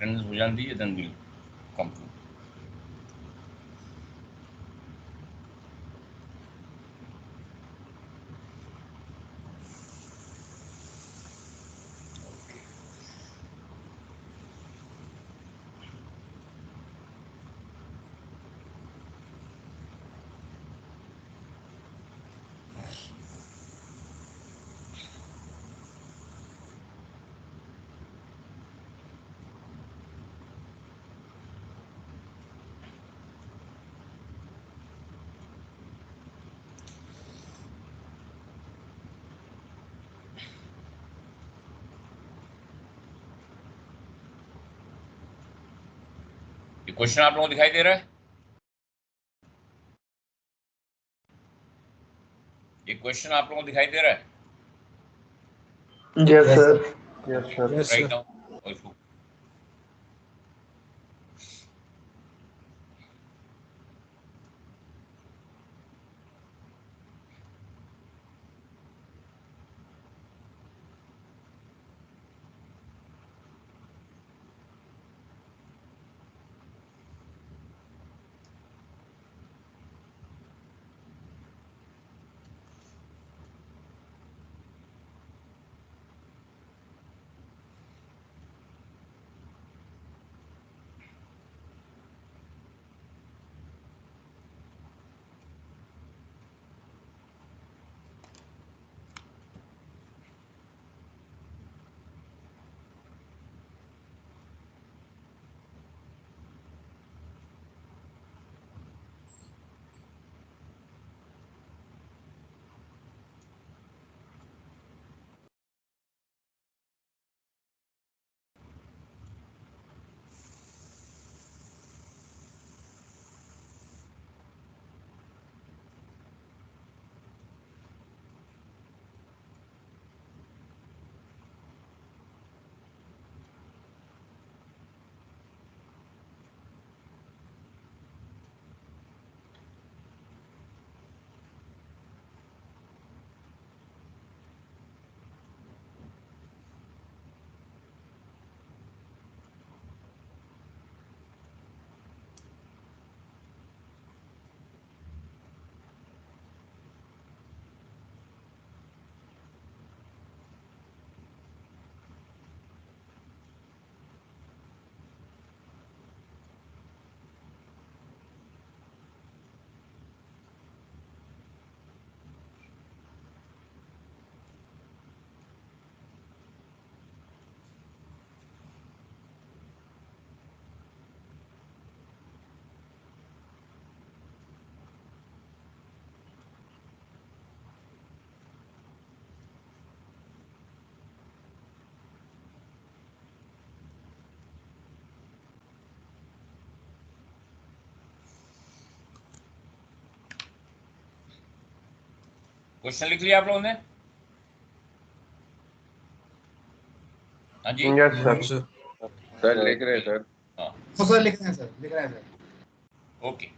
Attendance हो जाती है, देन विल कंप्लीट। ये क्वेश्चन आप लोगों को दिखाई दे रहा है? ये क्वेश्चन आप लोगों को दिखाई दे रहा है? Yes sir, yes sir. Right now और इसको क्वेश्चन लिख लिया आप लोगों ने? हाँ जी, यस सर। सर लिख रहे हैं सर। हाँ सर लिख रहे हैं सर, लिख रहे हैं sir. Okay.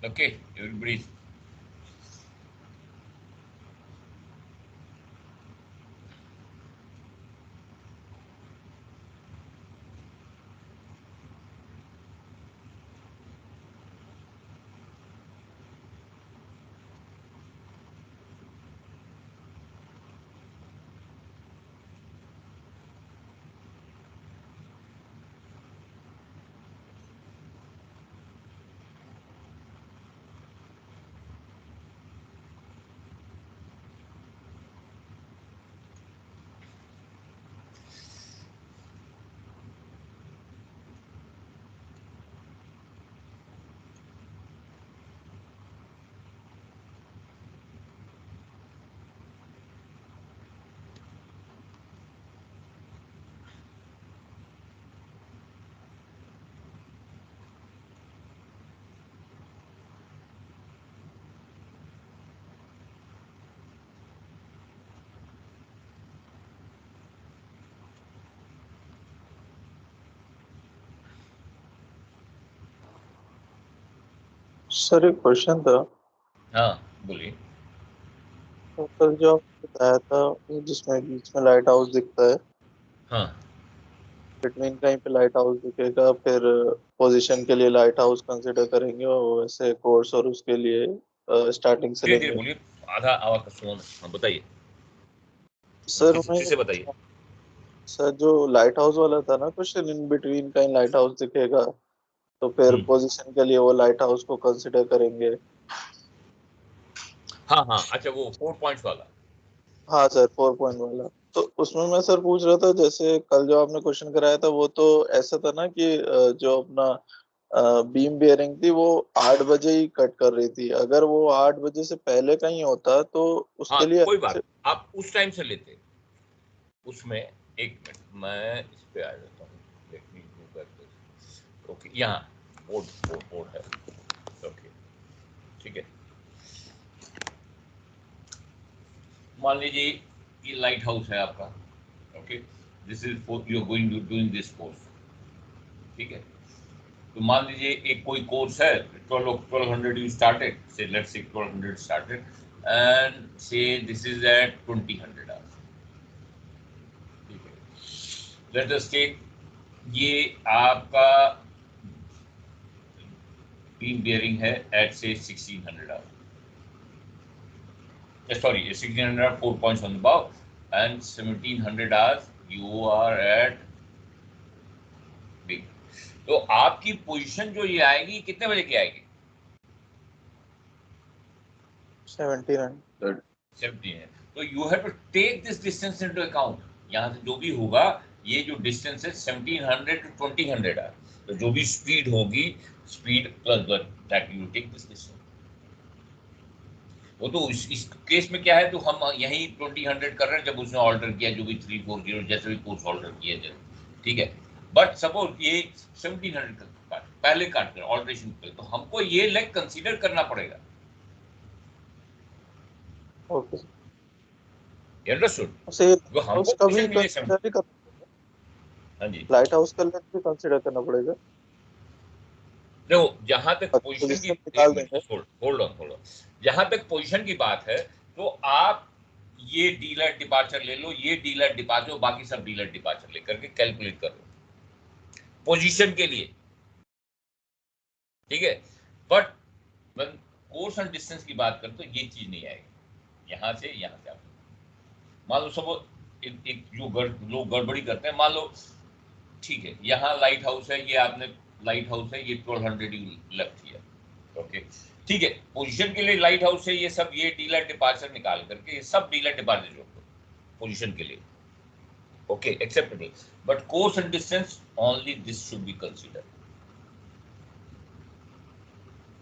Okay, everybody. Sir एक क्वेश्चन था। हाँ बोलिए। तो कल जो आपने बताया था जिसमें बीच में लाइट हाउस दिखता है, हाँ बिटवीन कहीं पे लाइट हाउस दिखेगा, फिर पोजीशन के लिए लाइट हाउस कंसिडर करेंगे और वैसे कोर्स और उसके लिए स्टार्टिंग से धीरे धीरे लेंगे। बोलिए, आधा आवाज का सुना। हाँ बताइए, सर फिर मैं से बताइए। सर जो लाइट हाउस वाला था ना क्वेश्चन, इन बिटवीन कहीं लाइट हाउस दिखेगा तो फिर हम्म, पोजीशन के लिए वो लाइट हाउस को कंसिडर करेंगे। हाँ हाँ, अच्छा वो 4 पॉइंट्स वाला। हाँ सर, 4 पॉइंट वाला। तो उसमें मैं सर पूछ रहा था, जैसे कल जो आपने क्वेश्चन कराया था वो तो ऐसा था ना कि जो अपना बीम बेयरिंग थी वो 8 बजे ही कट कर रही थी। अगर वो 8 बजे से पहले कहीं होता तो हाँ उसके लिए कोई बात, आप उस टाइम से लेते उसमें। एक मिनट, मैं इस पे आ जाता हूँ। Let me go back this. Okay, यहाँ बोर्ड बोर्ड बोर्ड है। ओके ठीक है। मान लीजिए ये लाइट हाउस है आपका। Okay, this is for you are going to doing this course. ठीक है, तो मान लीजिए एक कोई कोर्स है, 1200 यू स्टार्टेड, से लेट्स से 1200 स्टार्टेड एंड से दिस इज एट 2000 आवर्स। ठीक है, लेट अस टेक ये आपका बीम बेयरिंग है एट से 1600 hours. Sorry, 1600 4 points on the bow and 1700 hours you are at B. तो आपकी पोजीशन जो ये आएगी कितने बजे की आएगी? 1700। 17 है। तो you have to take this distance into account. यहाँ से जो भी होगा, ये जो डिस्टेंस है 1700 टू 2000 है, तो जो भी स्पीड होगी, speed plus that you take this distance. वो तो इस केस में क्या है, तो हम यही 2000 कर रहे हैं जब उसने ऑर्डर किया, जो भी 340 जैसे भी कोर्स ऑर्डर किया जाए। ठीक है, बट सपोज ये 1700 का पहले काट कर ऑल्ट्रेशन पे, तो हमको ये लेग कंसीडर करना पड़ेगा। Okay understood? सर, वो हमको हाउस का भी पोजीशन मिले कंसिडर 70। ही कर, हाँ जी, लाइट हाउस का भी कंसिडर करना पड़ेगा। देखो जहां तक पोजीशन की, पोजीशन एक निकाल देंगे। Minute hold on. जहां तक पोजीशन की बात है, तो आप ये डीलर डिपार्चर ले लो, ये डीलर डिपार्चर, बाकी सब डीलर डिपार्चर लेकर के कैलकुलेट कर लो पोजीशन के लिए। ठीक है, बट कोर्स एंड डिस्टेंस की बात करें तो ये चीज नहीं आएगी। यहाँ से आप मान लो सब एक जो लोग गड़बड़ी करते हैं, मान लो ठीक है यहाँ लाइट हाउस है, ये आपने लाइट हाउस है, ये 1200 यू लेफ्ट किया। ओके ठीक है, पोजीशन के लिए लाइट हाउस है, ये सब ये डीलर डिपार्चर निकाल करके ये सब डीलर डिपार्चर जोड़ दो पोजीशन के लिए। Okay acceptable, but course and distance only this should be consider.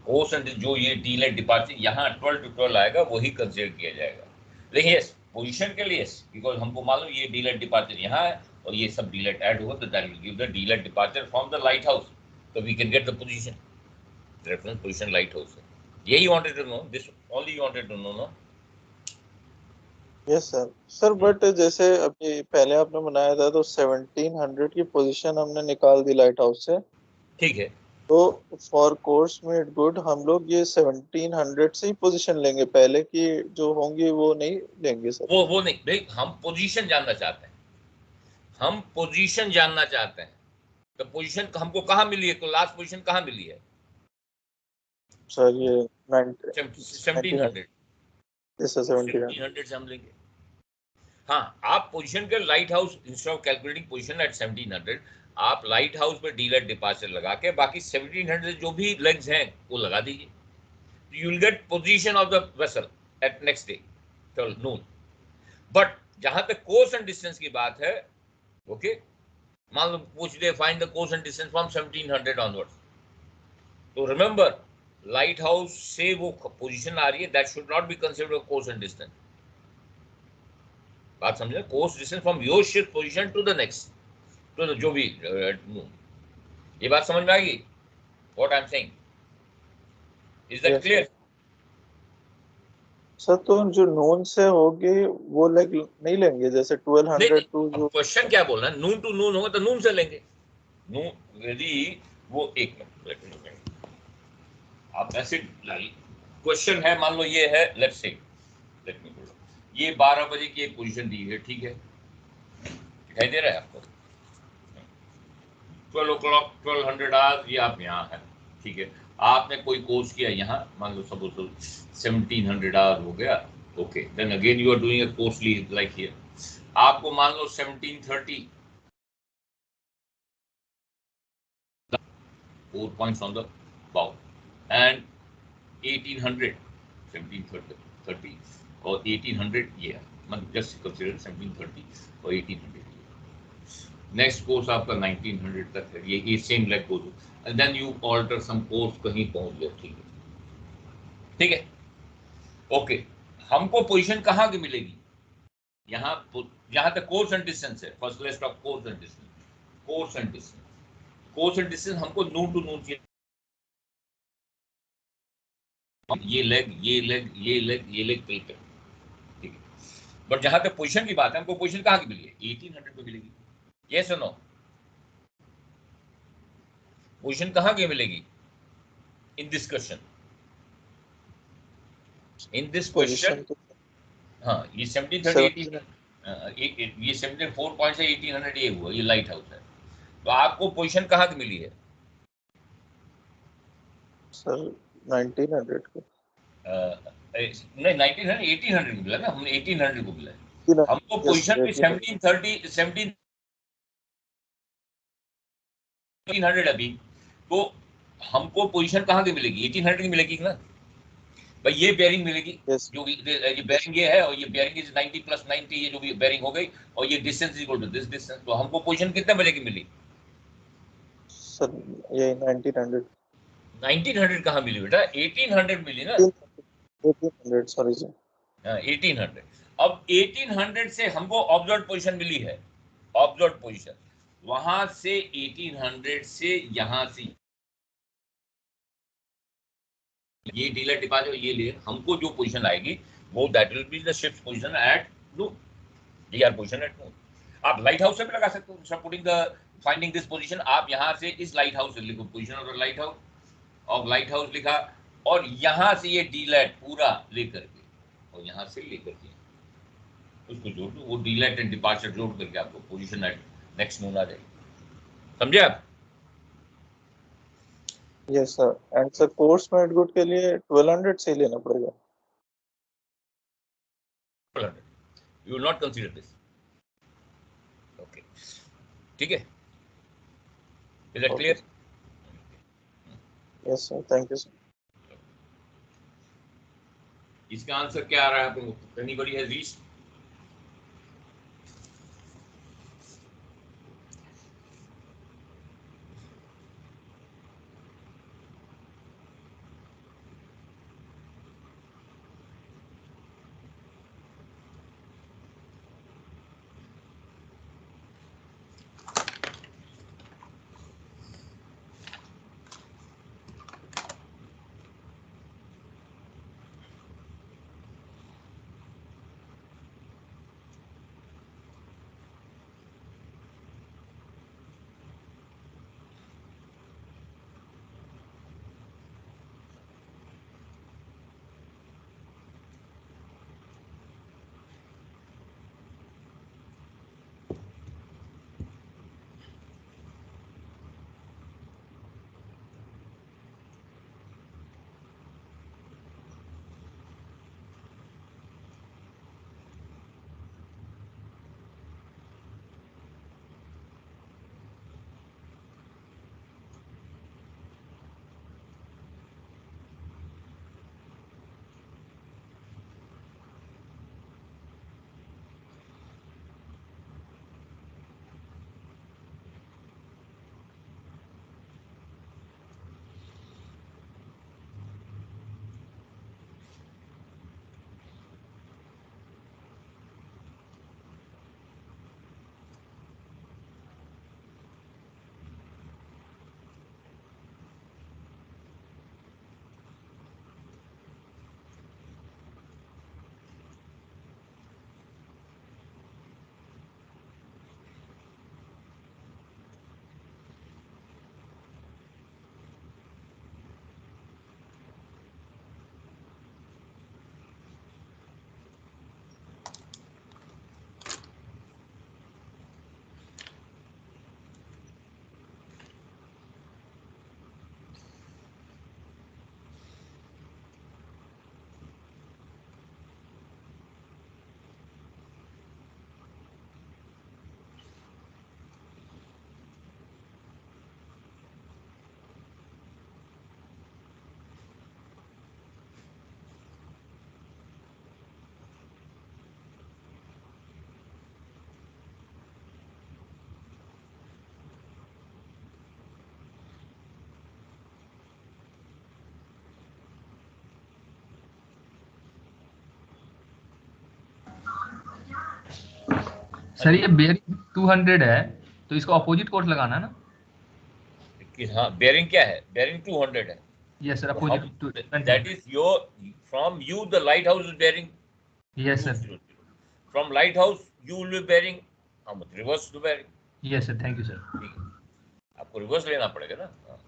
Course and जो ये डीलर डिपार्चर यहाँ 12 to 12 आएगा, वही कंसीडर किया जाएगा। लेकिन यस, पोजीशन के लिए यस, बिकॉज हमको मालूम ये डीलर डिपार्चर यहाँ है और ये सब डीलर ऐड होगा, तो that will give the dealer departure from the light house, तो we can get the position, reference position light house है। यही wanted to know, this only you wanted to know no. Yes sir. Sir but जैसे अभी पहले आपने बनाया था तो 1700 की पोजीशन हमने निकाल दी लाइट हाउस से। ठीक है, तो फॉर कोर्स मेड गुड हम लोग ये 1700 से ही पोजीशन लेंगे, पहले की जो होंगी वो नहीं लेंगे सर? वो नहीं भाई, हम पोजीशन जानना चाहते हैं, हम पोजीशन जानना चाहते हैं। तो पोजीशन हमको कहाँ मिली है, तो लास्ट पोजीशन कहाँ मिली है? सर ये 1700 से हम लेंगे। हाँ, आप पोजीशन के lighthouse instead of calculating position at 1700, आप लाइट हाउस पे डीलर डिपार्चर लगा के बाकी 1700 जो भी लेग्स हैं वो लगा दीजिए, you will get position of the vessel eight next day till noon। But जहां तक कोर्स एंड डिस्टेंस की बात है, ओके, मान लो पूछ ले find the course and distance from 1700 onwards, तो रिमेंबर लाइट हाउस से वो पोजीशन आ रही है, that should not be considered course and distance. बात समझे? Course distance from your ship position to the next, तो जो भी ये बात समझ में आएगी? What I am saying, is that clear? Sir तो जो नोन से होगी वो लेग नहीं लेंगे, जैसे 1200 टू जो क्वेश्चन क्या बोल रहा है, नून टू नून होगा तो नून से लेंगे। नून यदि वो एक मिनट आप ऐसे क्वेश्चन है, मान लो ये है, लेट्स से लेट मी ये 12 बजे की एक पोजीशन दी है, ठीक है, दिखाई दे रहा है आपको? 12 o'clock 1200 आवर्स, ये आप यहाँ है, ठीक है, आपने कोई कोर्स किया यहाँ, मान लो सपोज 1700 आवर्स हो गया, okay, then again you are doing a course like here, आपको मान लो 1730 4 points on the bow and 1800 1730 और 1800 ये है, मतलब जस्ट कंसीडर 1730 और 1800 नेक्स्ट कोर्स आपका 1900 तक है, ये same leg course, and then you alter some course, कहीं पहुंच गए, ठीक है, ठीक है, ओके। हमको पोजीशन कहाँ की मिलेगी? यहाँ यहाँ तक कोर्स एंड डिस्टेंस है, first list of course and distance, course and distance, course and distance हमको नून टू नून चाहिए, ये लेग ये लेग ये लेग ये लेग ठीक है, ठीक है, बट जहां तक पोजीशन की बात है, हमको पोजीशन कहाँ की मिली है? 1800 पे मिलेगी, यस और नो? पोजीशन कहाँ की मिलेगी in this question? In this question, position तो हाँ, ये 1730 1800, ये 74 पॉइंट से 1800 ये हुआ, ये लाइट हाउस है, तो आपको पोजीशन कहाँ की मिली है? सर 1900 को नहीं 1900 1800 को मिला ना, हमने 1800 को मिला है, 1800 हमको यस पोजीशन भी 1730 1700 अभी, तो हमको पोजीशन कहाँ की मिलेगी? 1800 की मिलेगी ना भाई, ये बेयरिंग मिलेगी, यस जो ये बेयरिंग ये है, और ये बेयरिंग इज 90 प्लस 90, ये जो भी बेयरिंग हो गई, और ये distance is equal to this distance, तो हमको पोजीशन कितने बजे की मिली? सर ये 1900 1900 कहाँ मिली बेटा? 1800 मिली ना, 1800 सॉरी सर। 1800। अब 1800 से हमको ऑब्जर्व पोजीशन मिली है, ऑब्जर्व पोजीशन, वहां से 1800 से यहां से ये डीलर डिपार्चर ये ले, हमको जो पोजीशन आएगी वो that will be the shift position at noon, DR position at noon. आप लाइट हाउस से भी लगा सकते हो, putting the finding this position, आप यहां से इस लाइट हाउस से लिखो position of the light house, और लाइट हाउस लिखा, और यहां से ये डीलैट पूरा लेकर के, और यहां से लेकर के उसको जोड़ दो, वो डीलैट एंड डिपार्चर जोड़ करके आपको पोजीशन एट नेक्स्ट नून आ जाएगी, समझे आप? Yes sir, and sir course made good के लिए 1200 से ही लेना पड़ेगा? You will not consider this, okay, ठीक है, is that clear? Yes sir, thank you sir. इसका आंसर क्या आ रहा है आपको? Anybody has reached? सर ये बेयरिंग 200 है तो इसको अपोजिट कोर्स लगाना है ना? कि हाँ बेयरिंग क्या है, बेयरिंग 200 है। यस सर, तो हम opposite that is your from you the light house is bearing yes sir, 200, from light house you will be bearing हम reverse to bearing. Yes sir, thank you sir. ठीक है, आपको reverse लेना पड़ेगा ना। हाँ।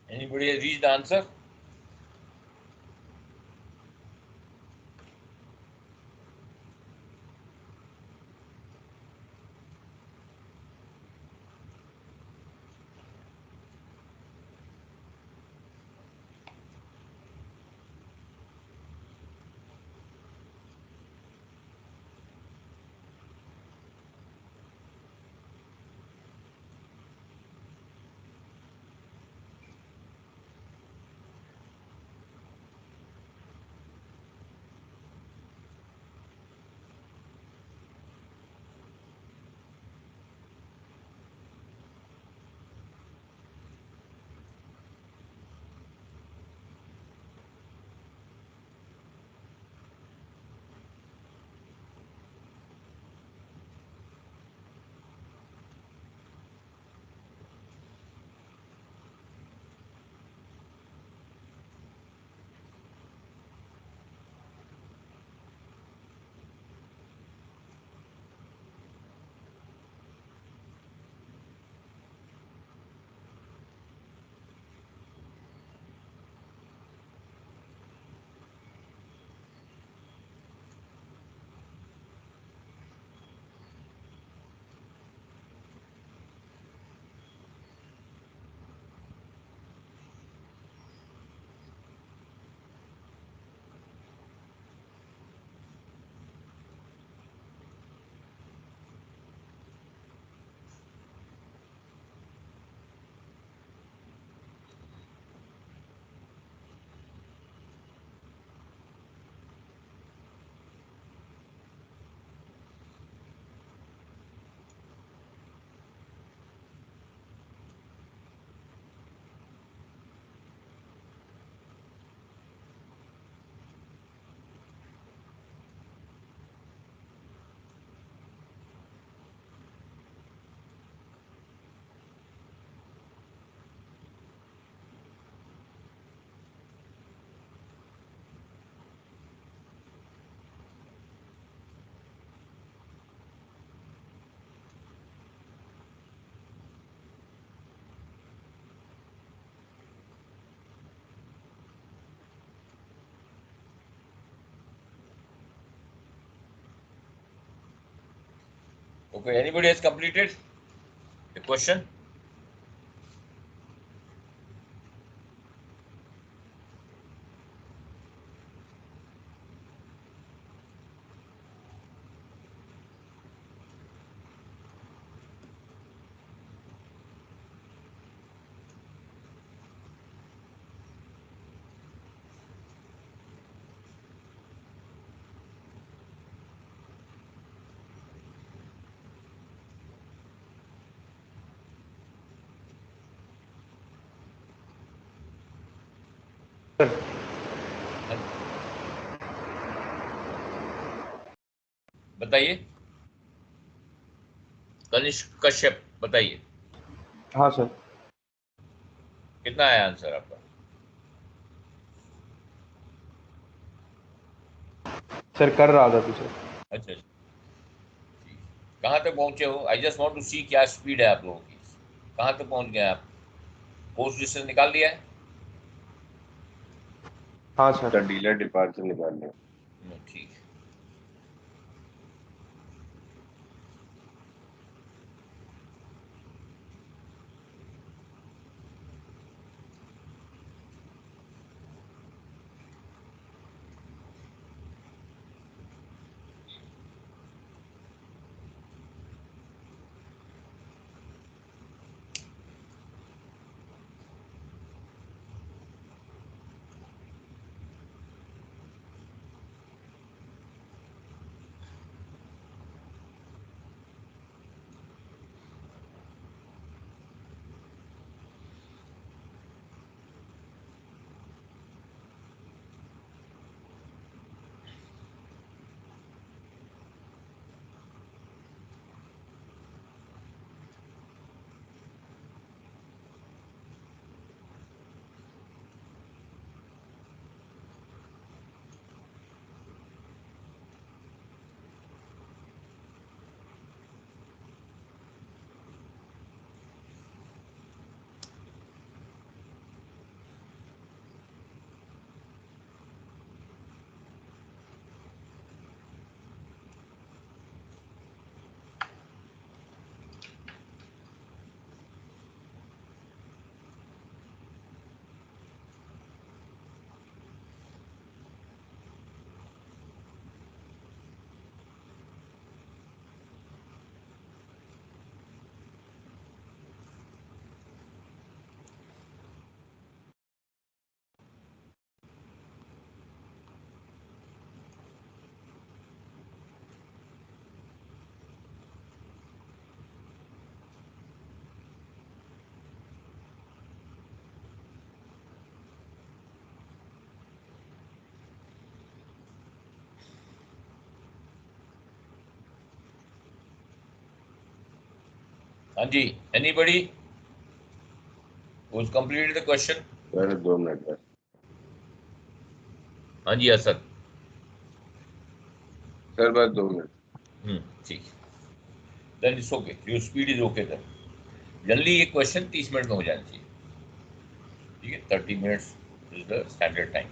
Anybody has reached the answer? Okay, anybody has completed the question? बताइए कनिष्क कश्यप, बताइए हाँ सर। कितना आया आंसर आपका? सर कर रहा था सर। अच्छा, कहाँ तक पहुंचे हो? आई जस्ट वांट टू सी क्या स्पीड है आप लोगों की, कहाँ तक पहुंच गए आप? कोर्स डिस्टेंस निकाल लिया है? हाँ सर डीलर डिपार्चर निकाल लिया। ठीक है। हाँ जी, anybody who's completed the question? Sir 2 minute बस। हाँ जी असद। सर बस 2 मिनट। ठीक है, then it's okay, your speed is okay. Then generally ये क्वेश्चन 30 मिनट में हो जाना चाहिए, ठीक है? 30 minutes is the standard time.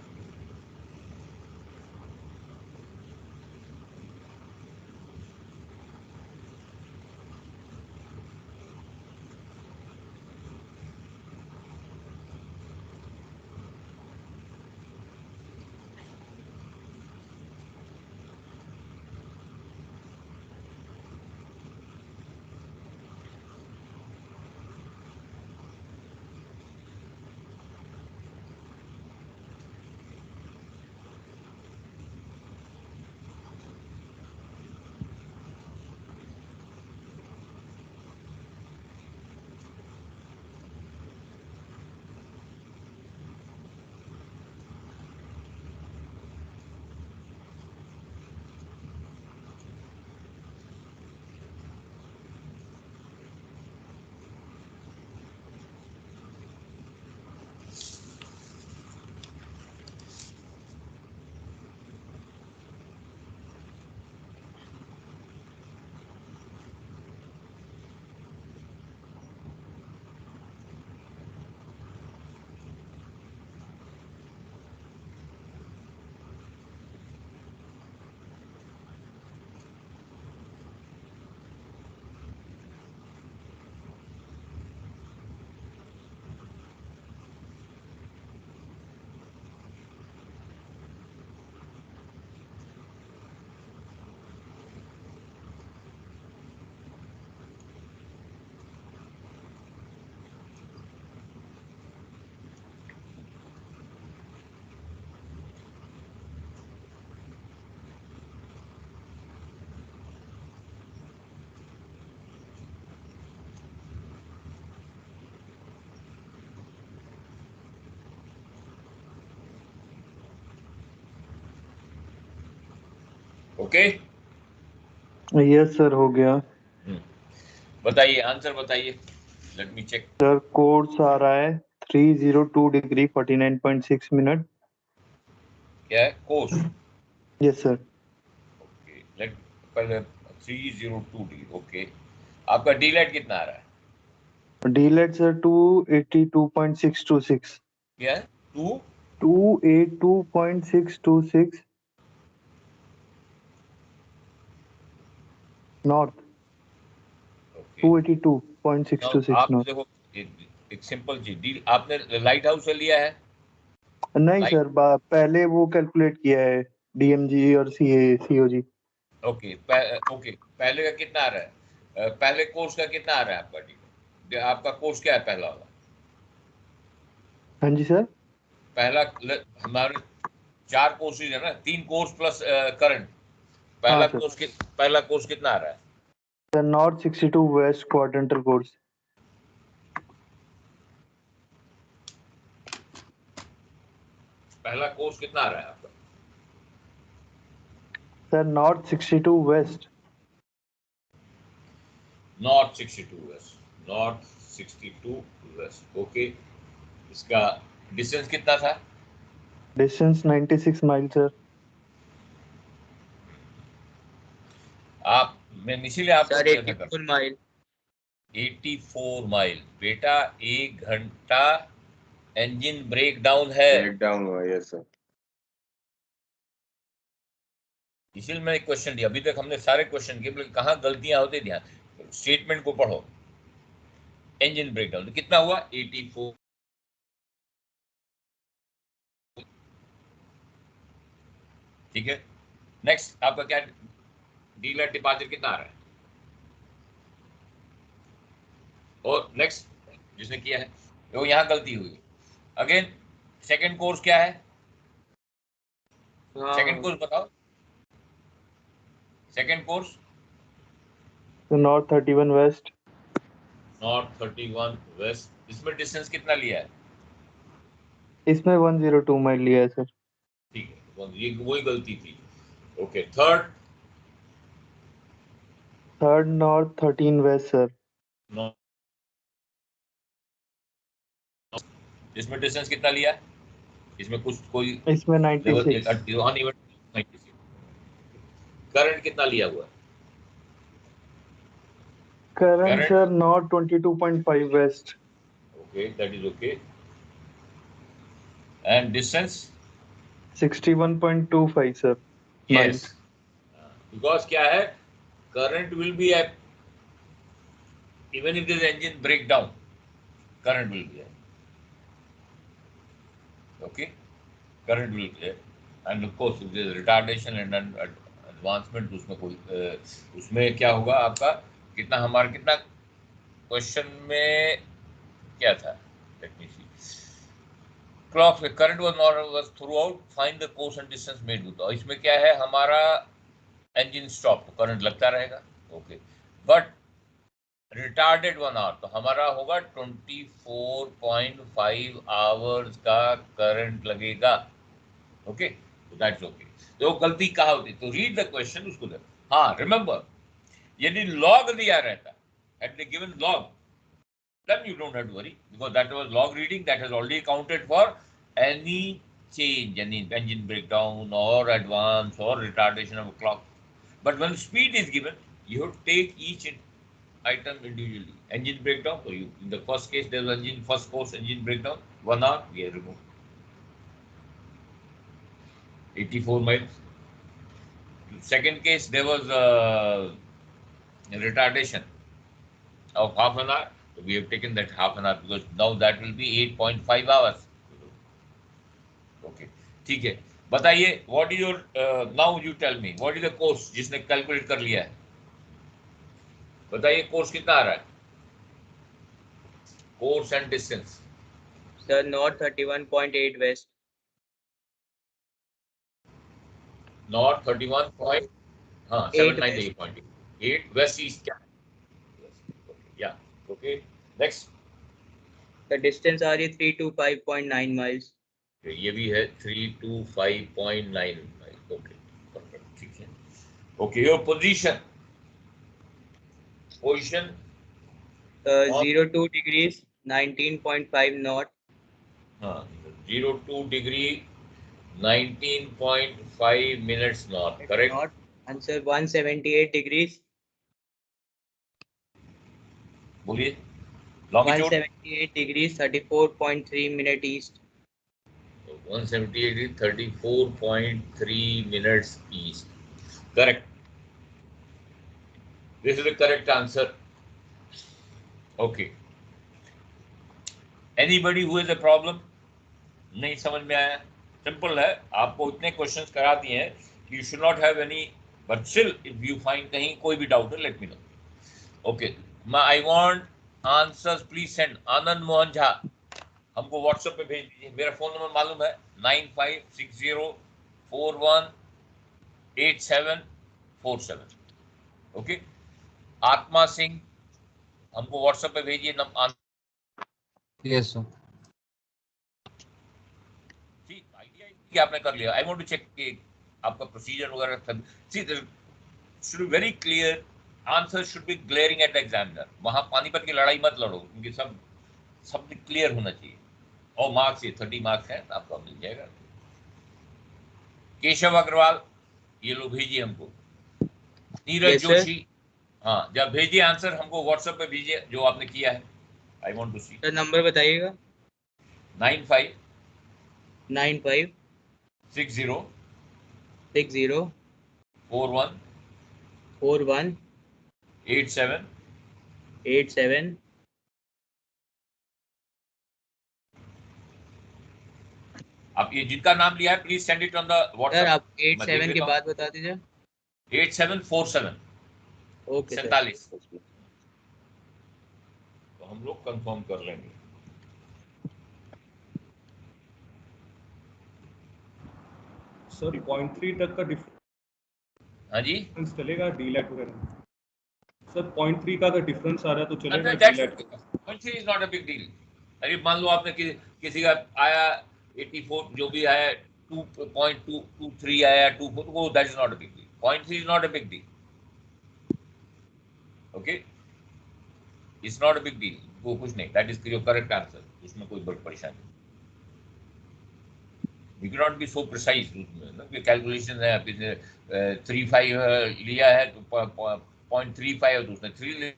Okay yes sir, हो गया बताइए आंसर बताइए, let me check. Sir. Course आ रहा है 302 डिग्री 49.6 मिनट। क्या है course? Yes sir. Okay let पहले 302 डिग्री। ओके आपका डीलेट कितना आ रहा है? डीलेट सर 282.626। क्या है? 282.626 नॉर्थ। ओके 282.626 आप नॉर्थ। देखो एक सिंपल चीज, डील आपने लाइट हाउस से लिया है? नहीं लाइट सर, पहले वो कैलकुलेट किया है डीएमजी और सीओजी। ओके पहले का कितना आ रहा है? पहले कोर्स का कितना आ रहा है आपका डील? आपका कोर्स क्या है पहला वाला? हाँ जी सर। हमारे 4 कोर्सेज है ना, 3 कोर्स प्लस करंट। हाँ सर। पहला कोर्स कितना आ रहा है? Sir north 62 west quadrantal course. पहला कोर्स कितना आ रहा है आपका? Sir north 62 west. North 62 west, north 62 west. Okay इसका डिस्टेंस कितना था? Distance 96 mile sir. आप मैं इसीलिए आपको सर प्रश्न कर 84 माइल। 84 माइल बेटा, 1 घंटा इंजन ब्रेक डाउन है। ब्रेक डाउन हुआ, यस सर। इसीलिए मैंने क्वेश्चन दिया। अभी तक हमने सारे क्वेश्चन किए, बोले कहाँ गलतियां होती, ध्यान स्टेटमेंट को पढ़ो। इंजन ब्रेक डाउन कितना हुआ? 84। ठीक है नेक्स्ट आपका क्या डीलर डिपार्चर कितना आ रहा है? और नेक्स्ट जिसने किया है वो यहाँ गलती हुई। अगेन सेकंड कोर्स क्या है? सेकंड हाँ कोर्स बताओ, सेकंड कोर्स। तो नॉर्थ 31 वेस्ट। नॉर्थ 31 वेस्ट, इसमें डिस्टेंस कितना लिया है? इसमें 102 माइल लिया है सर। ठीक है तो ये वही गलती थी। Okay third north 13 west sir. इसमें डिस्टेंस कितना लिया? इसमें कुछ कोई इसमें लेवल 96। करंट कितना लिया हुआ? Current current sir north 22.5 west. Okay that is okay. And distance 61.25 sir yes, miles. Because क्या है, current will be at even if there is engine breakdown, current will be there. Okay, current will be there, and of course if there is retardation and advancement, उसमें कोई उसमें क्या होगा आपका, कितना हमारा कितना क्वेश्चन में क्या था? Let me see. Clock current was throughout, find the course and distance made with। इसमें क्या है हमारा, इंजन स्टॉप तो करंट लगता रहेगा। ओके बट रिटार्डेड 1 आवर तो हमारा होगा 24.5 आवर्स का करंट लगेगा। ओके तो दैट्स ओके। तो गलती कहाँ होती, तो रीड द क्वेश्चन उसको दे। हाँ रिमेंबर, यदि लॉग दिया रहता, had they given log, then you don't have to worry because that was log reading that has already accounted for any change, any engine breakdown or advance or retardation of a clock. But when speed is given, you have to take each item individually. Engine breakdown, so you, in the first case there was engine, first course engine breakdown, 1 hour, we have removed 84 miles. Second case there was retardation of half an hour, so we have taken that half an hour because now that will be 8.5 hours. Okay, ठीक है बताइए, what is your now you tell me what is the course जिसने calculate कर लिया है, बताइए course कितना आ रहा है? Course and distance sir north 31.8 west. North 31 point, हाँ 798.8 वेस्ट ईस्ट क्या? या ओके नेक्स्ट। द डिस्टेंस आ रही है 325.9 माइल्स। ये भी है 325.9 माइल। ओके ठीक है Okay, your position 02 degrees 19.5 knot. 02 degree 19.5 minutes knot, correct? Knot. Answer 178 degrees. बोलिए longitude 178 degrees 34.3 minute east. 178 is 34.3 minutes east. Correct. This is the correct answer. Okay. Anybody who has a problem? नहीं समझ में आया? Simple है. आपको इतने questions करा दिए हैं. You should not have any. But still, if you find कहीं कोई भी doubt है, let me know. Okay. I want answers. Please send. Anand Mohan Jha हमको WhatsApp पे भेज दीजिए. मेरा फोन नंबर मालूम है 9560418747. ओके. आत्मा सिंह हमको WhatsApp पे भेजिए. Yes sir. ठीक, आइडिया कि आपने कर लिया. आई वांट टू चेक कि आपका प्रोसीजर वगैरह सब should be very clear. Answer should be glaring at the examiner. वहां पानीपत की लड़ाई मत लड़ो, क्योंकि सब क्लियर होना चाहिए. और मार्क्स ये 30 मार्क्स है, तो आपको मिल जाएगा. केशव अग्रवाल ये लो भेजिए हमको. नीरज जोशी हाँ, जब भेजिए आंसर हमको WhatsApp पे भेजिए जो आपने किया है. I want to see. Sir number बताइएगा. 95 60 41 87. आप ये जिनका नाम लिया है please send it on the WhatsApp. Sir आप 87 के बाद बता दीजिए. 8747. ओके 47. तो हम लोग कंफर्म कर लेंगे. सर 0.3 तक का हाँ जी डिफरेंस चलेगा डीलैट वगैरह. सर 0.3 का अगर डिफरेंस आ रहा है तो चलेगा डीलैट. 0.3 is not a big deal. अरे मान लो आपने किसी का आया 84 जो भी आया 2.223 आया 24, वो that is not a big deal. 0.3 is not a big deal. Okay, it's not a big deal. वो कुछ नहीं. That is your correct answer. उसमें कोई बड़ी परेशानी नहीं. You cannot be so precise उसमें ना कि कैलकुलेशन है. आपने 35 लिया है तो 0.35 तो उसने 3 ले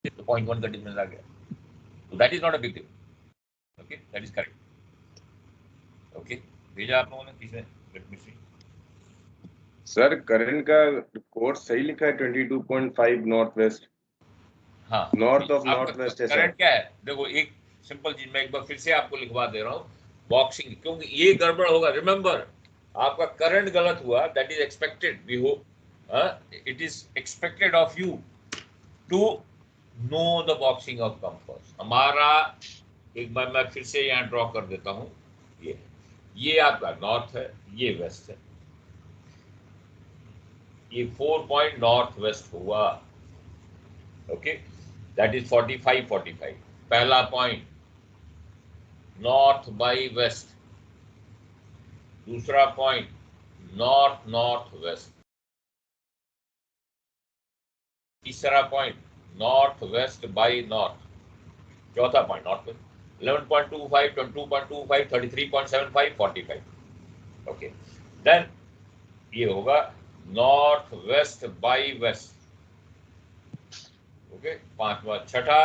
तो 0.1 का डिफरेंस आ गया. तो that is not a big deal. Okay, that is correct. Okay, भेजा आप लोगों ने किसने? लेट मी सी. सर करंट का कोर्स सही लिखा है 22.5 नॉर्थ वेस्ट. हाँ, नॉर्थ ऑफ नॉर्थ वेस्ट है सर. करंट क्या है? देखो एक सिंपल चीज मैं एक बार फिर से आपको लिखवा दे रहा हूँ. बॉक्सिंग, क्योंकि ये गड़बड़ होगा. रिमेंबर, आपका करंट गलत हुआ. That is expected. We hope it is expected of you to know the boxing of compass. हमारा एक बार मैं फिर से यहाँ ड्रॉ कर देता हूँ. ये आपका नॉर्थ है, ये वेस्ट है. ये 4 पॉइंट नॉर्थ वेस्ट हुआ. Okay, that is 45. पहला पॉइंट नॉर्थ बाई वेस्ट. दूसरा पॉइंट नॉर्थ वेस्ट. तीसरा point north west by north. चौथा point north west. 11.25 22.25 33.75 45. Okay, then ये होगा north west by west. Okay, पांचवा. छठा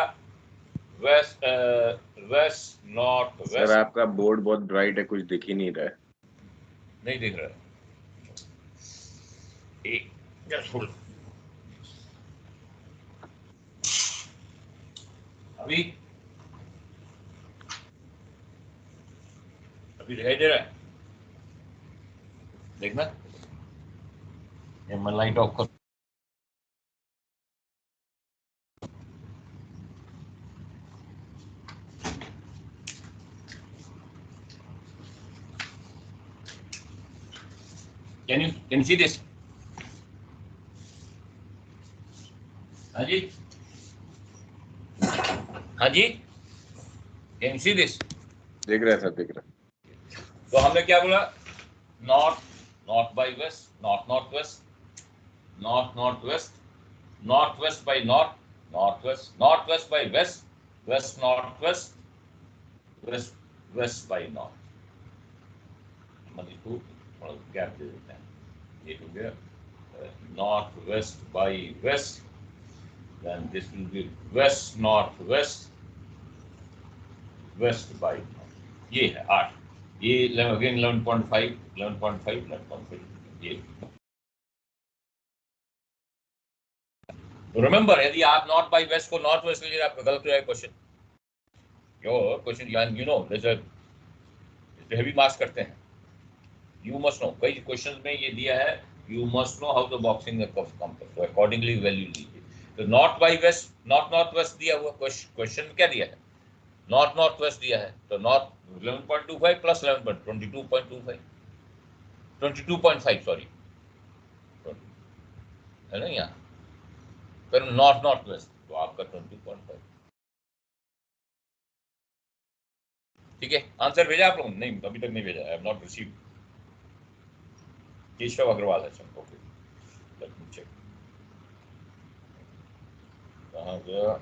वेस्ट नॉर्थ वेस्ट. सर आपका बोर्ड बहुत ब्राइट है, कुछ दिख ही नहीं रहा है. नहीं दिख रहा है. Just hold. अभी दिखाई दे रहा है? देखना, मैं लाइट ऑफ कर. Can you see this? हाँ जी, हाँ जी, Can you see this? दिख रहा है सर, दिख रहा है. तो हमने क्या बोला? North north by west, north northwest, north northwest, northwest by north, northwest, northwest by west, west northwest, west west by north. मतलब थोड़ा गैप दे देते हैं, ये हो गया north west by west, then this will be west northwest, west by north. ये है 8, ये अगेन 11.5 11.5 11.5 ये। रिमेंबर यदि आप नॉर्थ बाई वेस्ट को नॉर्थ वेस्ट लीजिए आपका गलत हो जाएगा question. Your question you know heavy marks करते हैं, यू मस्ट नो, कई क्वेश्चंस में ये दिया है you must know how the boxing compare, तो अकॉर्डिंगली वैल्यू लीजिए। तो north by west, north north west दिया हुआ क्वेश्चन क्या दिया है, नॉर्थ नॉर्थ वेस्ट दिया है, तो नॉर्थ 11.25 प्लस 11 22.25 22.5 सॉरी है ना यहाँ, फिर नॉर्थ नॉर्थ वेस्ट तो आपका 20.5। ठीक है, आंसर भेजा आप लोगों ने? नहीं, अभी तक नहीं भेजा, I have not received. Keshav Agrawal, अच्छा ओके, लेट मी चेक कहाँ गया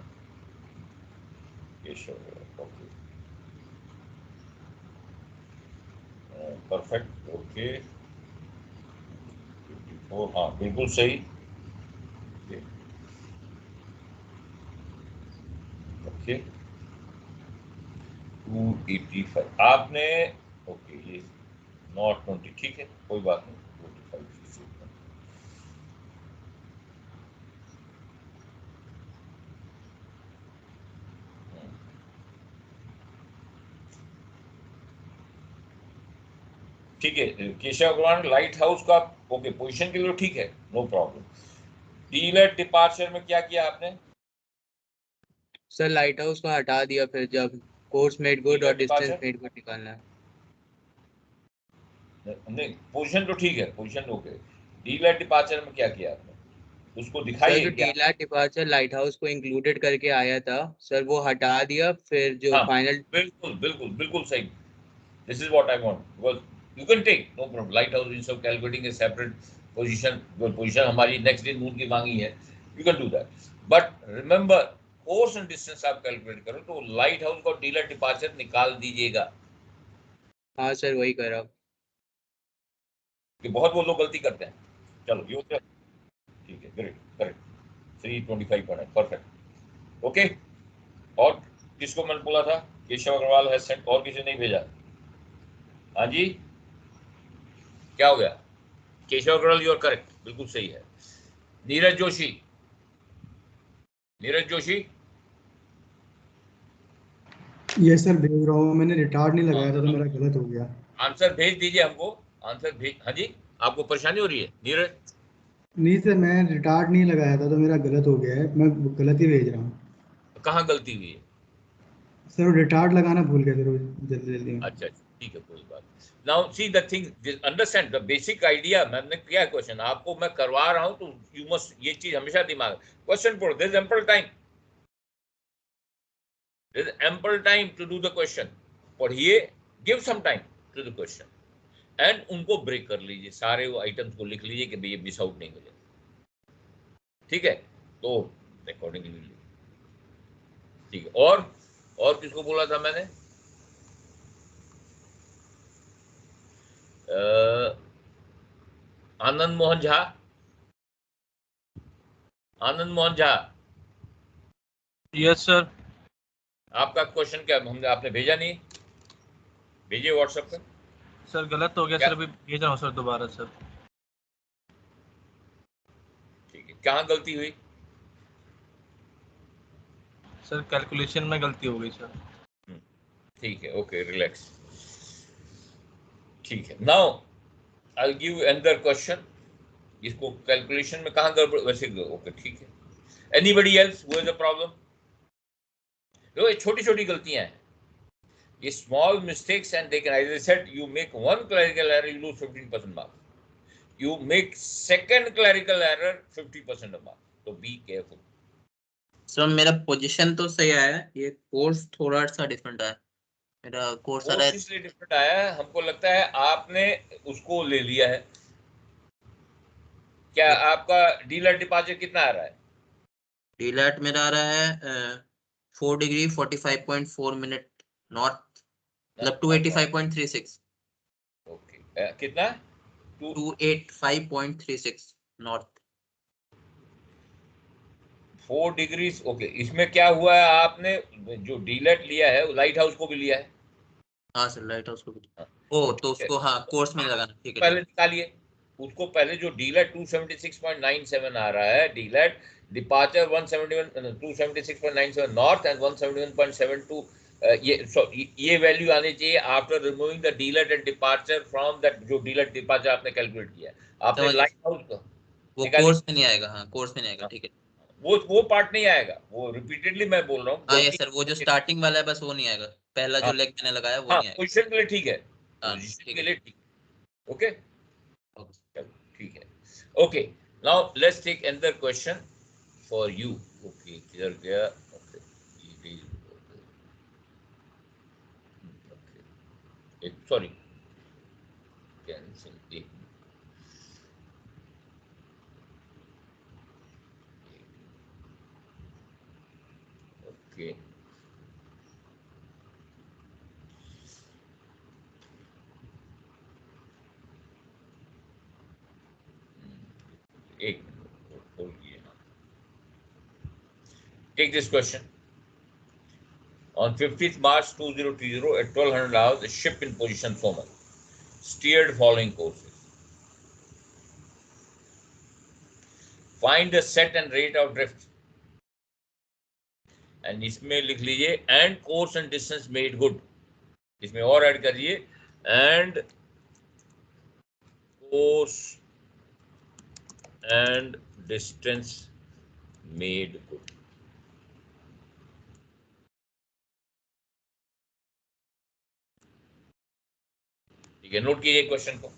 केशव, ओके परफेक्ट, ओके 54, हाँ बिल्कुल सही, ओके 285 आपने, ओके ये नॉट 20, ठीक है कोई बात नहीं, 25 ठीक है। केशव अग्रवाल लाइट हाउस का ओके पोजीशन के लिए ठीक है, नो प्रॉब्लम। डीलर डिपार्चर में क्या किया आपने? सर लाइट हाउस को हटा दिया, फिर जब कोर्स मेड गुड और डिस्टेंस मेड गुड निकालना है। नहीं पोजीशन तो ठीक है, पोजीशन ओके, डीलर डिपार्चर में क्या किया आपने उसको दिखाइए। सर जो डीलर डिपार्चर लाइट हाउस को इंक्लूडेड करके आया था सर वो हटा दिया, फिर जो हाँ, फाइनल बिल्कुल बिल्कुल बिल्कुल सही, this is what I want, because you can take no problem, lighthouse in सब कैलकुलेटिंग ए सेपरेट पोजीशन हमारी नेक्स्ट डे मून की मांगी है, you can do that, but remember course and distance आप कैलकुलेट करो तो lighthouse का डीलर डिपार्चर निकाल दीजिएगा। हाँ सर वही करा, कि बहुत वो लोग गलती करते हैं। चलो ये होता है, ठीक है, ग्रेट करेक्ट, 325 पर है, परफेक्ट ओके। और किसको मैंने बोला था, केशव अग्रवाल है सेंट, और किसी नहीं भेजा? हाँ जी क्या हो गया? Keshav Agrawal you are correct, बिल्कुल सही है। नीरज जोशी, नीरज जोशी ये सर भेज रहा हूँ, मैंने रिटार्ड नहीं लगाया था तो मेरा गलत हो गया। आंसर भेज दीजिए हमको, आंसर भेज। हाँ जी आपको परेशानी हो रही है नीरज? नहीं सर मैं रिटार्ड नहीं लगाया था तो मेरा गलत हो गया है, मैं गलत ही भेज रहा हूँ। कहाँ गलती हुई है? सर रिटार्ड लगाना भूल गया सर जल्दी जल्दी में। अच्छा ठीक है कोई बात। Now see the thing, understand the basic idea, मैंने किया क्वेश्चन आपको मैं करवा रहा हूं तो यू मस्ट, ये चीज हमेशा दिमाग, क्वेश्चन पढ़ो, there is ample time, there is ample time to do the question, पढ़िए, give some time to the question and उनको ब्रेक कर लीजिए, सारे वो आइटम्स को लिख लीजिए कि भाई ये मिस आउट नहीं हो जाए, ठीक है? तो अकॉर्डिंगली ठीक है। और किसको बोला था मैंने? Anand Mohan Jha, Anand Mohan Jha yes sir. आपका क्वेश्चन क्या, हमने आपने भेजा नहीं, भेजिए व्हाट्सएप पे। सर गलत हो गया क्या? सर, अभी भेज रहा हूँ सर दोबारा सर। ठीक है, कहाँ गलती हुई? सर कैलकुलेशन में गलती हो गई सर। ठीक है ओके रिलैक्स, ठीक है। Now I will give another question, इसको कैलकुलेशन में कहाँ गड़बड़, वैसे ओके ठीक है। Anybody else who has a problem? देखो ये छोटी छोटी गलतियां हैं, ये small mistakes and they can, as I said, you make one clerical error you lose 15% marks, you make second clerical error 50% of mark, so be careful. Sir मेरा position तो सही आया है, ये कोर्स थोड़ा सा डिफरेंट आया, मेरा कोर्स आ रहा है। इसलिए डिफरेंट आया है, हमको लगता है आपने उसको ले लिया है, क्या आपका डीलर डिपॉजिट कितना आ रहा है? डीलैट मेरा आ रहा है 4 डिग्री 45.4 मिनट नॉर्थ, मतलब 285.36। ओके, कितना? 285.36 नॉर्थ। 4 डिग्रीज। ओके, इसमें क्या हुआ है, आपने जो डीलर लिया है वो लाइट हाउस को भी लिया है। हाँ सर, लाइट हाउस को भी। हाँ, ओ तो उसको हाँ कोर्स में लगाना, ठीक है पहले ठीक निकालिए उसको। पहले जो डीलर 276.97 आ रहा है, डीलर डिपार्चर 171 276.97 नॉर्थ एंड 171.72, ये वैल्यू आनी चाहिए after removing the dealer and departure from that. जो डीलर डिपार्चर आपने कैलकुलेट किया, आपने समझ गया। लाइट हाउस का वो निकालिए। कोर्स में नहीं आएगा, हाँ कोर्स में नहीं आएगा, हाँ, ठीक है। वो पार्ट नहीं आएगा, वो रिपीटेडली मैं बोल रहा हूँ, हाँ यस गलती। सर, वो जो स्टार्टिंग वाला है बस वो नहीं आएगा, पहला हाँ जो लेग मैंने लगाया वो हाँ, नहीं आएगा। पोजीशन के लिए ठीक है, हाँ पोजीशन ठीक के है लिए ठीक ठीक। ओके, है। ओके। चलो ठीक है। Okay, now let's take another question for you. Okay, किधर गया? ओके, एक सॉरी, कैंसिल। एक ओके, एक होल्ड किए। Take this question. On 15th March 2020 at 1200 hours, a ship in position formal steered following courses. Find the set and rate of drift. And इसमें लिख लीजिए and course and distance made good. इसमें और add करिए and course and distance made good. ठीक है, note कीजिए question को।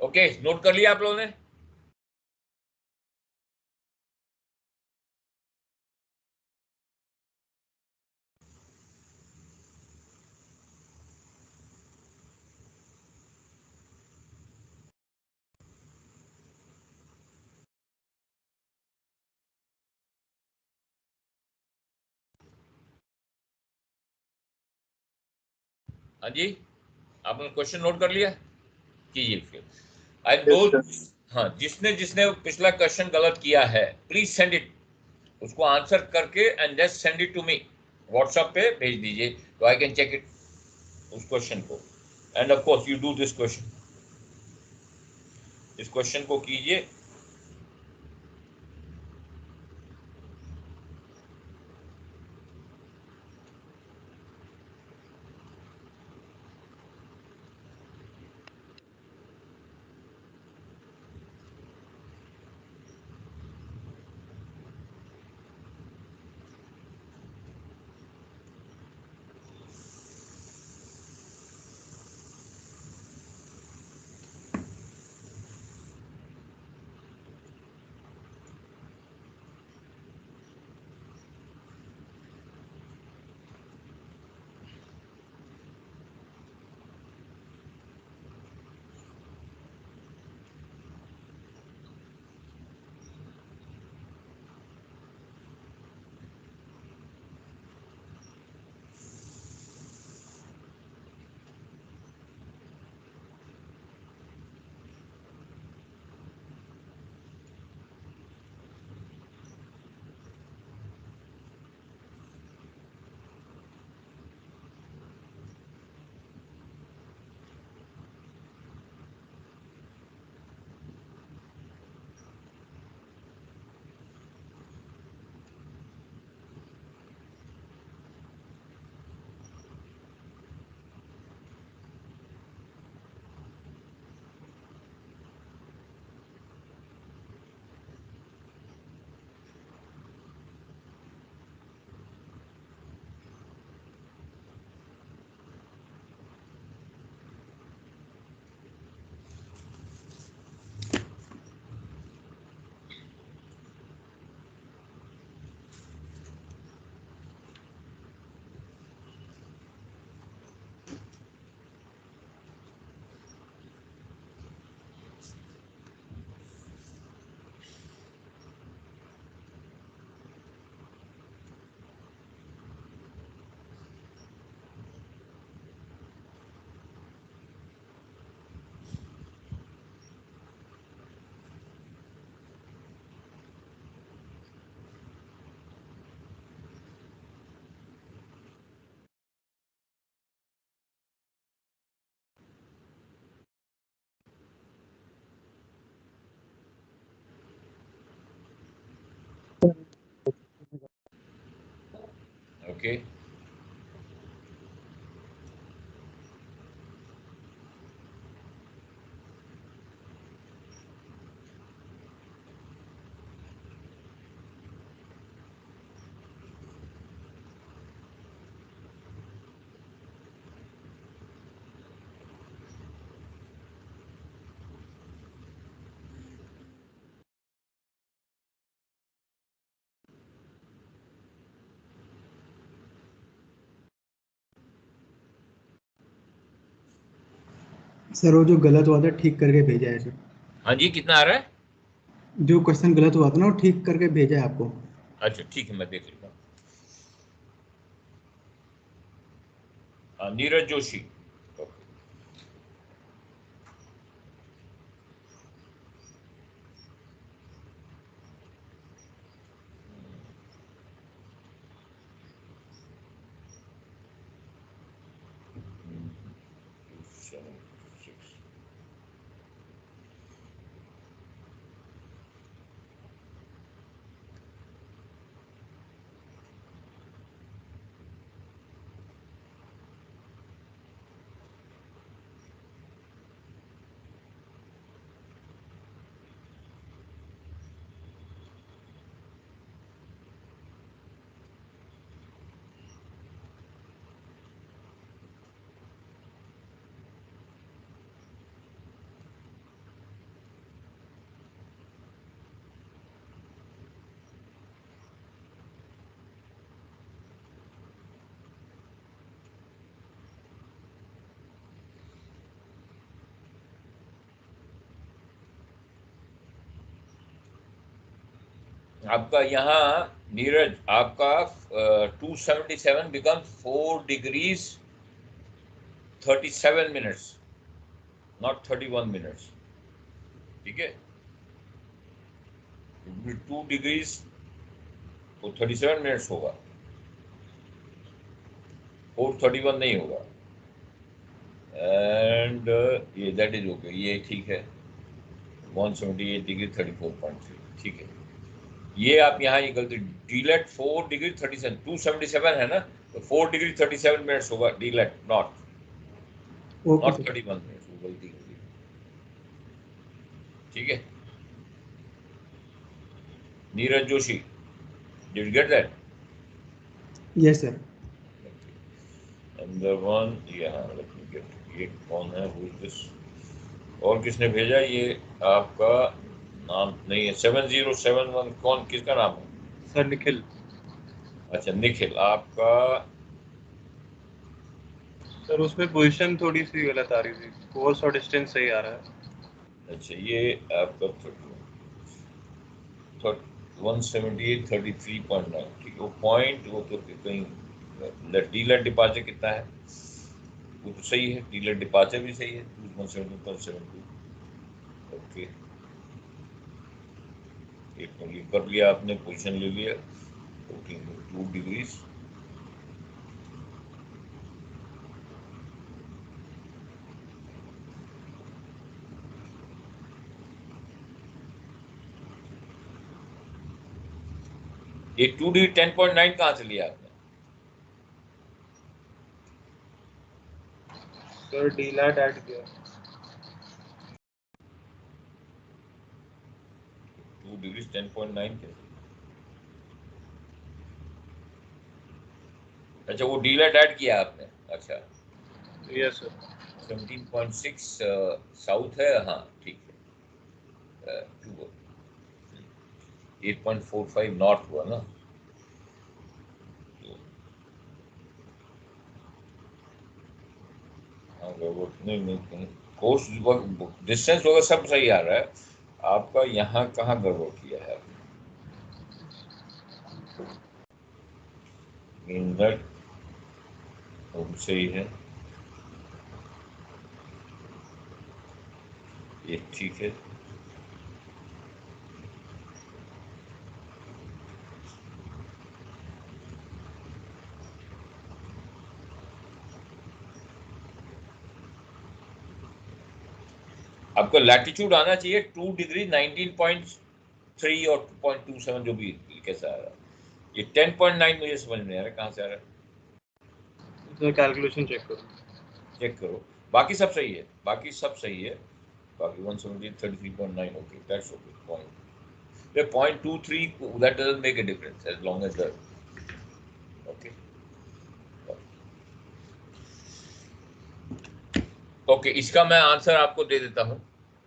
ओके, नोट कर लिया आप लोगों ने? हाँ जी, आपने क्वेश्चन नोट कर लिया? कीजिए फिर। एंड Yes, दो, sir. हाँ, जिसने जिसने पिछला क्वेश्चन गलत किया है, प्लीज सेंड इट, उसको आंसर करके and just send it to me, WhatsApp पे भेज दीजिए, तो आई कैन चेक इट उस क्वेश्चन को। And of course you do this question, इस क्वेश्चन को कीजिए। ओके, सर वो जो गलत हुआ था ठीक करके भेजा है सर। हाँ जी, कितना आ रहा है? जो क्वेश्चन गलत हुआ था ना वो ठीक करके भेजा है आपको। अच्छा ठीक है, मैं देख लेता हूँ। हाँ, Neeraj Joshi. Okay, seven, six. आपका यहाँ नीरज आपका 277 become 4 degrees 37 minutes, not 31 minutes, ठीक है। 2 डिग्रीज तो 37 मिनट्स होगा, 431 नहीं होगा। एंड ये दैट इज ओके, ये ठीक है। 178 डिग्री 34.3, ठीक है। ये आप यहाँ ये गलती, डीलेट 4 डिग्री 37, 277 है ना, तो 4 डिग्री 37 मिनट्स होगा डीलेट, नॉट ओके सर। 31 मिनट्स, वो गलती हो गई, ठीक है। Neeraj Joshi, did you get that? Yes sir. अंदर वन, यहाँ लेट मी गेट, ये कौन है, हु इज दिस? और किसने भेजा ये? आपका नाम नहीं है, 7071, कौन, किसका नाम है? सर निखिल। अच्छा निखिल, आपका सर उसमें पोजीशन थोड़ी सी गलत आ रही थी, कोर्स और डिस्टेंस सही आ रहा है। अच्छा ये आपका 178 33.9, ठीक है। वो पॉइंट, वो तो कहीं डीलर डिपार्चर कितना है, वो तो सही है, डीलर डिपार्चर भी सही है 170.72, ओके। एक तो ये कर लिया आपने, पोजीशन ले लिया 2 डिग्रीज। ये 2D 10.9 कहाँ से लिया आपने? सर डीलैट ऐड किया। 2 डिग्री 10.9 कैसे? अच्छा वो डीलर ऐड किया आपने, अच्छा। Yes sir. 17.6 साउथ है, हाँ ठीक है। 8.45 नॉर्थ हुआ ना, वो नहीं, कोर्स डिस्टेंस वगैरह सब सही आ रहा है। आपका यहाँ कहाँ गड़बड़ किया है आपने? वो भी सही है, ये ठीक है। आपका लैटिट्यूड आना चाहिए 2 डिग्री 19.3 और 2.27 जो भी कैसा आ रहा है। ये 10.9 मुझे समझ नहीं आ रहा कहाँ से आ रहा है, सर कैलकुलेशन चेक करो। चेक करो। बाकी सब सही है, बाकी सब सही है, बाकी 170 33.9 okay, that's okay. Point 0.23 that doesn't make a difference as long as the okay okay. इसका मैं आंसर आपको दे देता हूँ,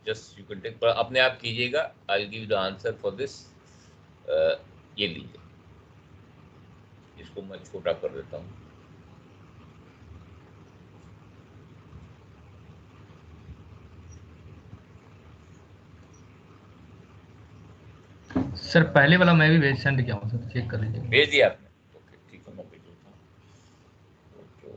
जस्ट यू कैन टेक, पर अपने आप कीजिएगा। आई will give you the answer for this. ये लीजिए, इसको मैं छोटा कर देता हूँ। सर पहले वाला मैं भी भेज सेंड किया हूँ सर, चेक कर लीजिए। भेज दिया आपने, ओके ठीक है, मैं भेज देता हूँ। ओके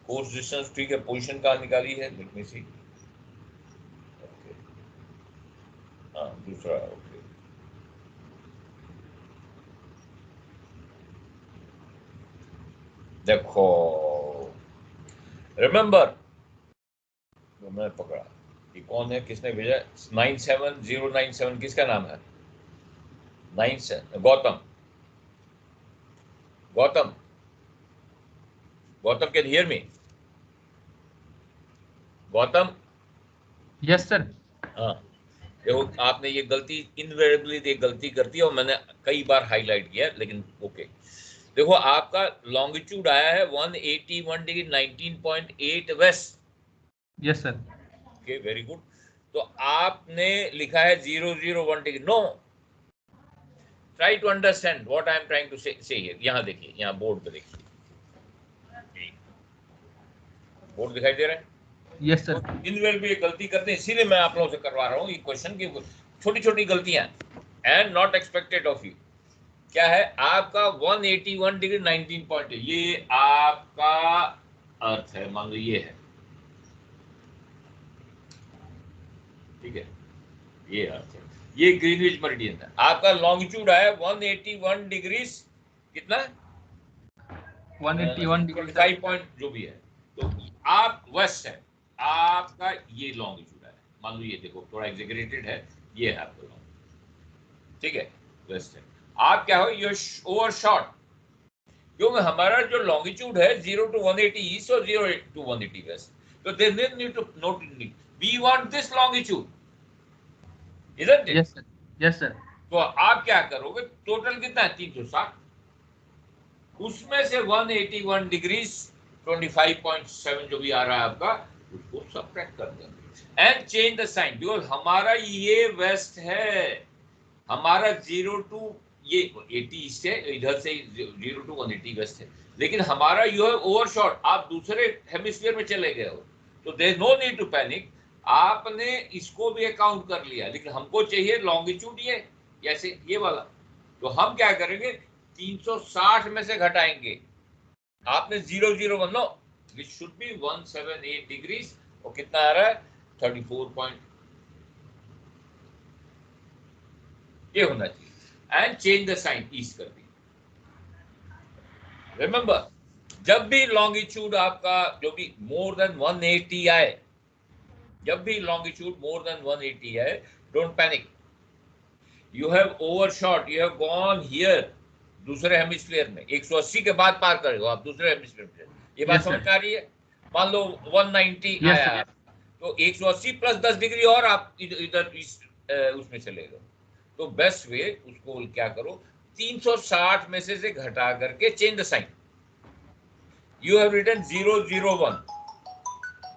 कोर्स डिस्टेंस ठीक है, पोजीशन कहाँ निकाली है, लेट मी सी। ओके हाँ दूसरा, ओके देखो, रिमेंबर तो मैं पकड़ा। ये कौन है, किसने भेजा? 97097, किसका नाम है? 97 Gautam, Gautam, Gautam can hear me? Gautam, yes sir. हाँ देखो, आपने ये गलती इनवेरिएबली एक गलती करती है, और मैंने कई बार हाईलाइट किया, लेकिन ओके। देखो आपका लॉन्गिट्यूड आया है 181 degree 19.8 west. Yes sir. Okay very good. तो आपने लिखा है 001 degree, no, try to understand what I am trying to say here. यहाँ देखिए, यहाँ बोर्ड पे देखिए, बोर्ड दिखाई दे रहा है? Yes sir. इन वेल भी ये गलती करते हैं, इसीलिए मैं आप लोगों से करवा रहा हूँ ये क्वेश्चन की छोटी छोटी गलतियां and not expected of you. क्या है आपका 181 डिग्री 19 पॉइंट, ये आपका अर्थ है, मान लो ये है, ठीक है, ये अर्थ है, ये ग्रीनविच मेरिडियन है। आपका लॉन्गिट्यूड है 181 डिग्रीज कितना, 181 डिग्री 25 पॉइंट जो भी है। तो आप वेस्ट है, आपका ये लॉन्गिट्यूड है, मान लो ये देखो थोड़ा एग्जेगरेटेड है, ये है आपका लॉन्गिट्यूड, ठीक है, वेस्ट है। आप क्या हो, ये ओवर शॉर्ट, क्योंकि हमारा जो लॉन्गिट्यूड है 0 to 180 ईस्ट और 0 to 180 वेस्ट, तो they need to note it, we want this longitude, isn't it? Yes sir, yes sir. तो आप क्या करोगे, टोटल कितना है 360, उसमें से 181 डिग्रीज 25.7 जो भी आ रहा है आपका, उसको सबट्रैक्ट कर देंगे and change the sign, because हमारा ये वेस्ट है, हमारा 0 to ये 80 ईस्ट है, इधर से 0 to 180 वेस्ट है, लेकिन हमारा यू है ओवरशॉट, आप दूसरे हेमिस्फीयर में चले गए हो, तो there no need to panic, आपने इसको भी अकाउंट कर लिया, लेकिन हमको चाहिए लॉन्गिट्यूड ये जैसे ये वाला, तो हम क्या करेंगे 360 में से घटाएंगे, आपने 001 लो, विच शुड बी 178 डिग्रीज, और कितना आ रहा है 34 पॉइंट, ये होना चाहिए, and change the sign east कर दी। रिमेंबर, जब भी लॉन्गिट्यूड आपका जो भी मोर देन 180 आए, जब भी लॉन्गिट्यूड मोर देन 180 आए, don't panic, you have overshot, you have gone here, दूसरे हेमिस्फीयर में 180 के बाद पार कर हो आप दूसरे हेमिस्फीयर में, ये बात समझ में आ रही है? मान लो 190 आया, तो 180 प्लस 10 डिग्री और आप इधर उसमें चले गए, तो बेस्ट वे उसको क्या करो, 360 में से घटा करके change the sign, you have written 001,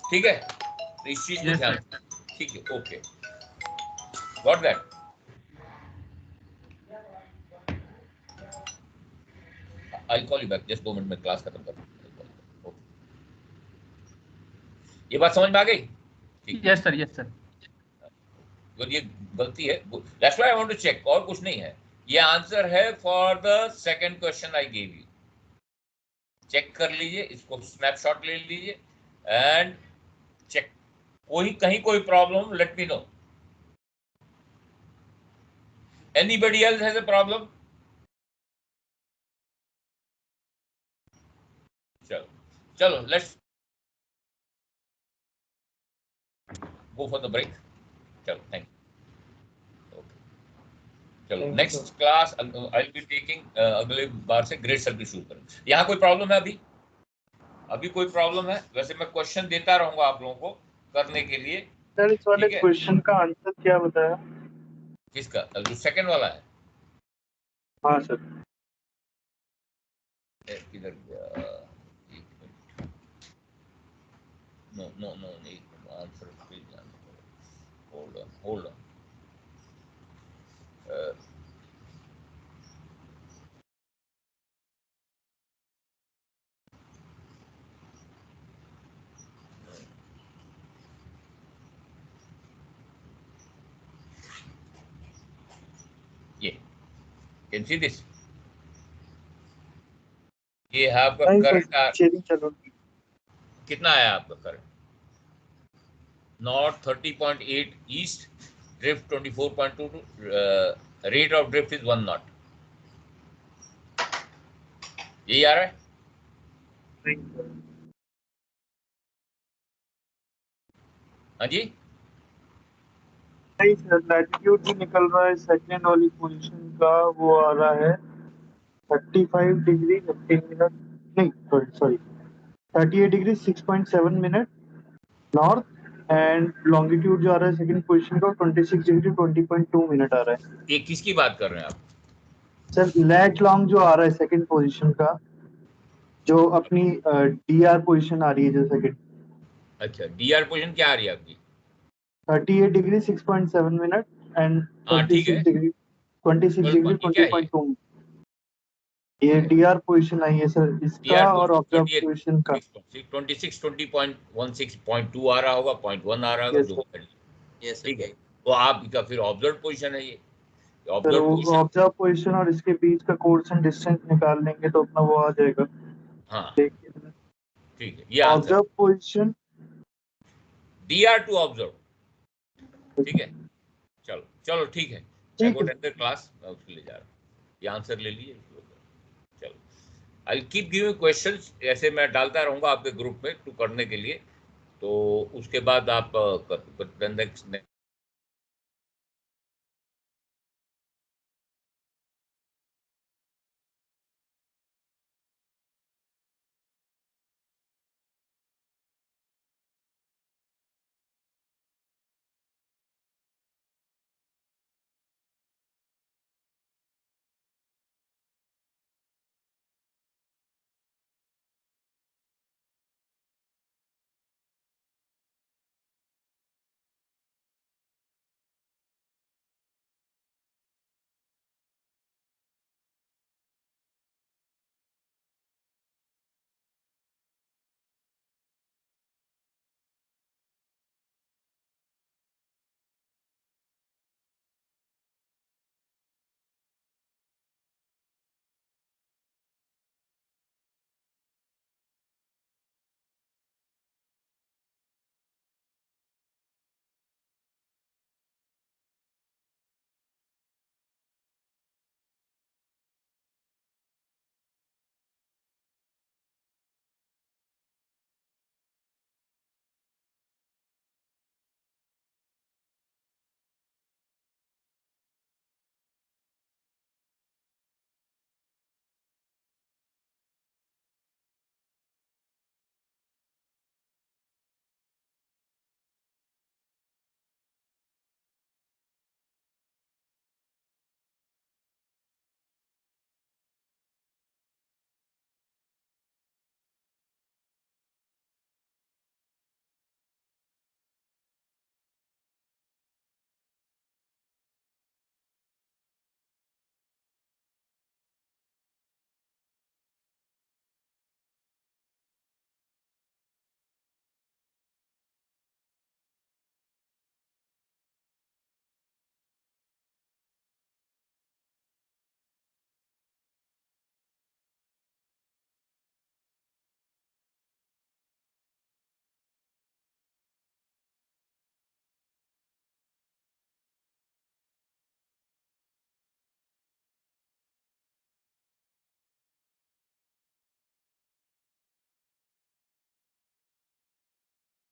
ठीक है, तो इस चीज को ध्यान, ठीक है, okay, got that? I call you back, just 2 minute में क्लास खत्म कर, ये बात समझ में आ गई? Yes sir, yes sir. ये गलती है, that's why I want to check, और कुछ नहीं है, ये आंसर है for the second question I give you, check कर लीजिए, इसको स्नैपशॉट ले लीजिए एंड चेक, कोई कहीं कोई problem let me know, anybody else has a problem? चलो चलो, let's go for the break, चलो, थैंक यू, ओके, चलो next class I will be taking, अगले बार से ग्रेड सर्कल शुरू करें। यहाँ कोई प्रॉब्लम है अभी? अभी कोई प्रॉब्लम है? वैसे मैं क्वेश्चन देता रहूंगा आप लोगों को करने के लिए। सर इस वाले क्वेश्चन का आंसर क्या बताया? किसका? जो सेकंड वाला है? हाँ सर। किधर गया? नो नो नो, आंसर पे ध्यान दो, होल्ड ऑन ये कैन सी दिस, ये है आपका करंट, चलो कितना आया आपका current? North 30.8 east, drift 24.22, rate of drift is 1 not, यही आ रहा है? हाँ जी, नहीं सर, लैटिट्यूड भी निकल रहा है, सेकंड वाली पोजीशन का वो आ रहा है 35 डिग्री 15 मिनट, नहीं sorry 38 degree 6.7 minute north, and longitude जो आ रहा है सेकंड पोजीशन का 26 डिग्री 20.2 मिनट आ रहा है। ये किसकी बात कर रहे हैं आप? सर लैट लॉन्ग जो आ रहा है सेकंड पोजीशन का, जो अपनी डीआर पोजीशन आ रही है जो सेकंड, अच्छा, डीआर पोजीशन क्या आ रही है आपकी? 38 डिग्री 6.7 मिनट एंड हाँ ठीक 26 है, डिग्री 26 डिग्री 20.2 में। ये डीआर पोजीशन आई है सर इसका और ऑब्जर्व पोजीशन का 26 20.16.2 आ रहा होगा, 0.1 आ रहा होगा, जो यस ठीक है। तो आपका फिर ऑब्जर्व पोजीशन है ये सर। ऑब्जर्व वो पोजीशन। ऑब्जर्व पोजीशन और इसके बीच का कोर्स एंड डिस्टेंस निकाल लेंगे तो अपना वो आ जाएगा। हाँ देखिए ठीक है, ये answer observe position DR to observe. ठीक है, चलो चलो ठीक है, आई गॉट एंटर क्लास, मैं उसके लिए जा रहा हूँ। ये आंसर ले लीजिए, चलो आई कीप गिविंग क्वेश्चंस, ऐसे मैं डालता रहूंगा आपके ग्रुप में टू करने के लिए, तो उसके बाद आप नेक्स्ट